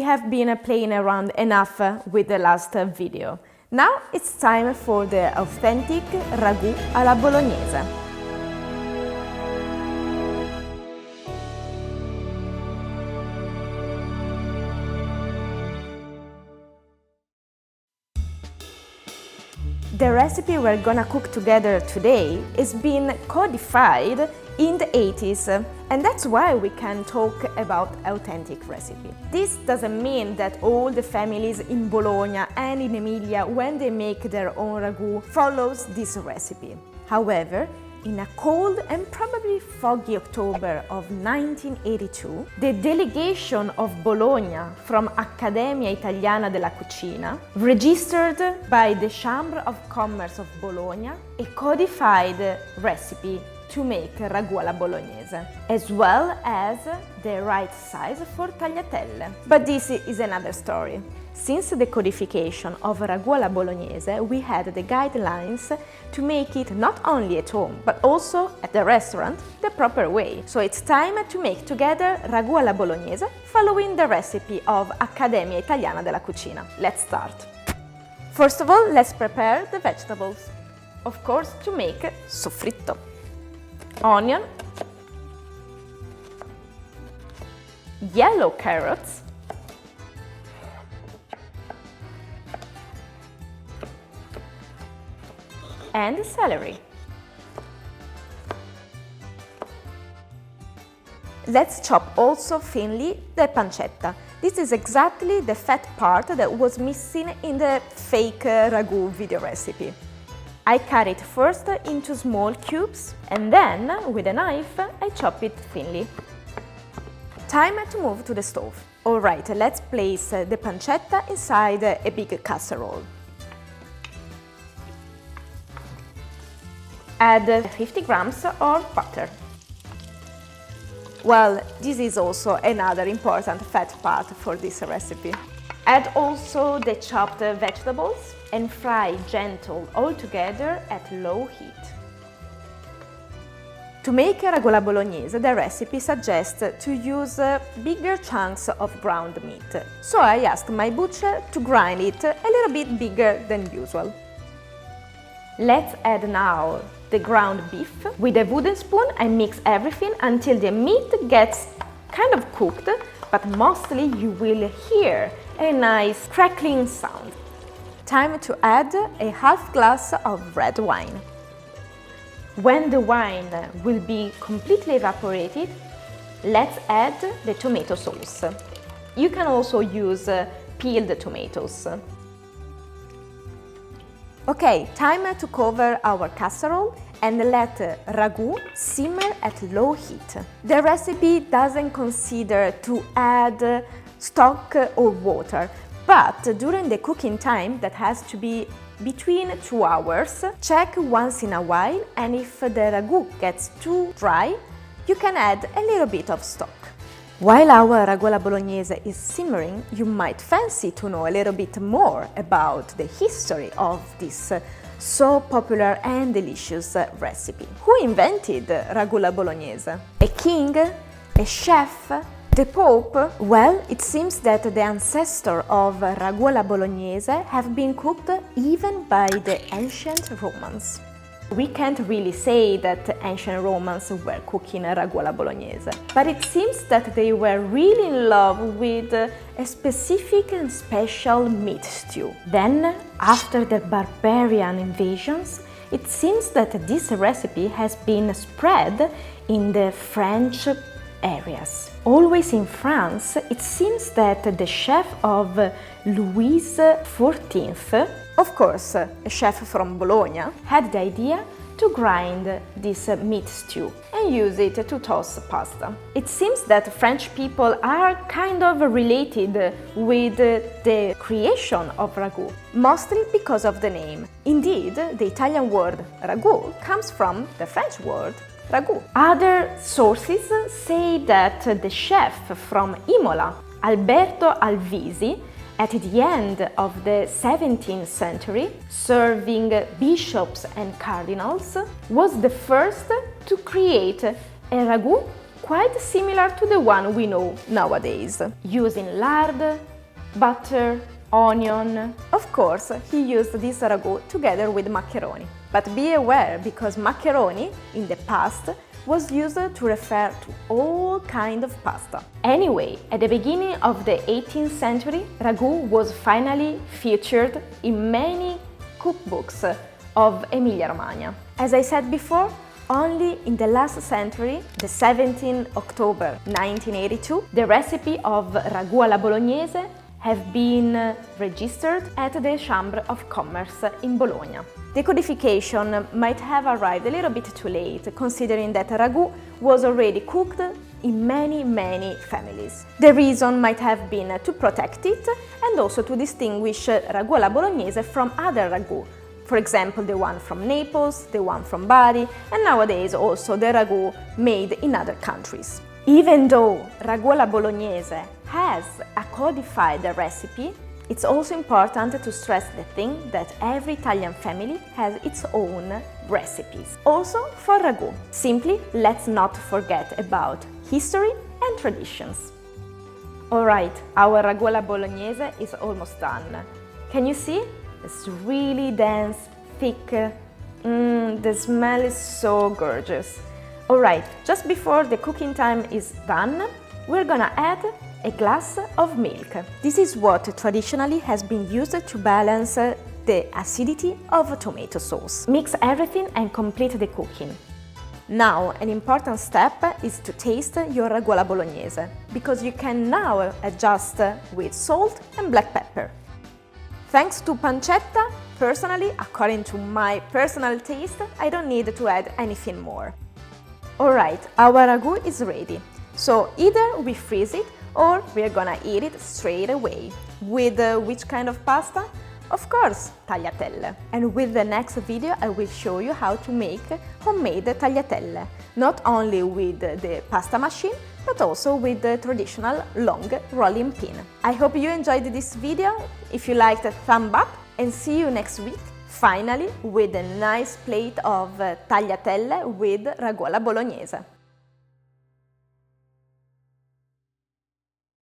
have been playing around enough with the last video. Now it's time for the authentic ragù alla bolognese. The recipe we're gonna cook together today is been codified in the 80s, and that's why we can talk about authentic recipe. This doesn't mean that all the families in Bologna and in Emilia, when they make their own ragù, follows this recipe. However, in a cold and probably foggy October of 1982, the delegation of Bologna from Accademia Italiana della Cucina registered by the Chamber of Commerce of Bologna a codified recipe to make ragù alla bolognese, as well as the right size for tagliatelle. But this is another story. Since the codification of ragù alla bolognese, we had the guidelines to make it not only at home, but also at the restaurant the proper way. So it's time to make together ragù alla bolognese following the recipe of Accademia Italiana della Cucina. Let's start. First of all, let's prepare the vegetables. Of course, to make soffritto. Onion, yellow carrots, and celery. Let's chop also thinly the pancetta. This is exactly the fat part that was missing in the fake ragù video recipe. I cut it first into small cubes and then, with a knife, I chop it thinly. Time to move to the stove. Alright, let's place the pancetta inside a big casserole. Add 50 grams of butter. Well, this is also another important fat part for this recipe. Add also the chopped vegetables and fry gentle all together at low heat. To make ragù alla bolognese, the recipe suggests to use bigger chunks of ground meat. So I asked my butcher to grind it a little bit bigger than usual. Let's add now the ground beef. With a wooden spoon, I mix everything until the meat gets kind of cooked, but mostly you will hear a nice crackling sound. Time to add a half glass of red wine. When the wine will be completely evaporated, let's add the tomato sauce. You can also use peeled tomatoes. Okay, time to cover our casserole and let ragù simmer at low heat. The recipe doesn't consider to add stock or water, but during the cooking time, that has to be between 2 hours, check once in a while, and if the ragù gets too dry, you can add a little bit of stock. While our ragù alla bolognese is simmering, you might fancy to know a little bit more about the history of this so popular and delicious recipe. Who invented ragù alla bolognese? A king? A chef? The Pope? Well, it seems that the ancestor of ragù alla bolognese have been cooked even by the ancient Romans. We can't really say that ancient Romans were cooking ragù alla bolognese, but it seems that they were really in love with a specific and special meat stew. Then, after the barbarian invasions, it seems that this recipe has been spread in the French areas. Always in France, it seems that the chef of Louis XIV, of course a chef from Bologna, had the idea to grind this meat stew and use it to toss pasta. It seems that French people are kind of related with the creation of ragù, mostly because of the name. Indeed, the Italian word ragù comes from the French word ragù. Other sources say that the chef from Imola, Alberto Alvisi, at the end of the 17th century, serving bishops and cardinals, was the first to create a ragù quite similar to the one we know nowadays, using lard, butter, onion. Of course, he used this ragu together with macaroni. But be aware, because macaroni in the past was used to refer to all kinds of pasta. Anyway, at the beginning of the 18th century, ragu was finally featured in many cookbooks of Emilia-Romagna. As I said before, only in the last century, the 17th October 1982, the recipe of ragu alla bolognese have been registered at the Chamber of Commerce in Bologna. The codification might have arrived a little bit too late, considering that ragu was already cooked in many families. The reason might have been to protect it and also to distinguish ragu alla bolognese from other ragu. For example, the one from Naples, the one from Bari, and nowadays also the ragu made in other countries. Even though ragu alla bolognese has a codified recipe, it's also important to stress the thing that every Italian family has its own recipes. Also for ragu. Simply, let's not forget about history and traditions. Alright, our ragu alla bolognese is almost done. Can you see? It's really dense, thick. The smell is so gorgeous. Alright, just before the cooking time is done, we're gonna add a glass of milk. This is what traditionally has been used to balance the acidity of tomato sauce. Mix everything and complete the cooking. Now, an important step is to taste your ragu alla bolognese, because you can now adjust with salt and black pepper. Thanks to pancetta, personally, according to my personal taste, I don't need to add anything more. Alright, our ragu is ready. So either we freeze it or we're gonna eat it straight away. With which kind of pasta? Of course, tagliatelle. And with the next video I will show you how to make homemade tagliatelle. Not only with the pasta machine, but also with the traditional long rolling pin. I hope you enjoyed this video. If you liked, thumb up, and see you next week, finally with a nice plate of tagliatelle with ragu alla bolognese.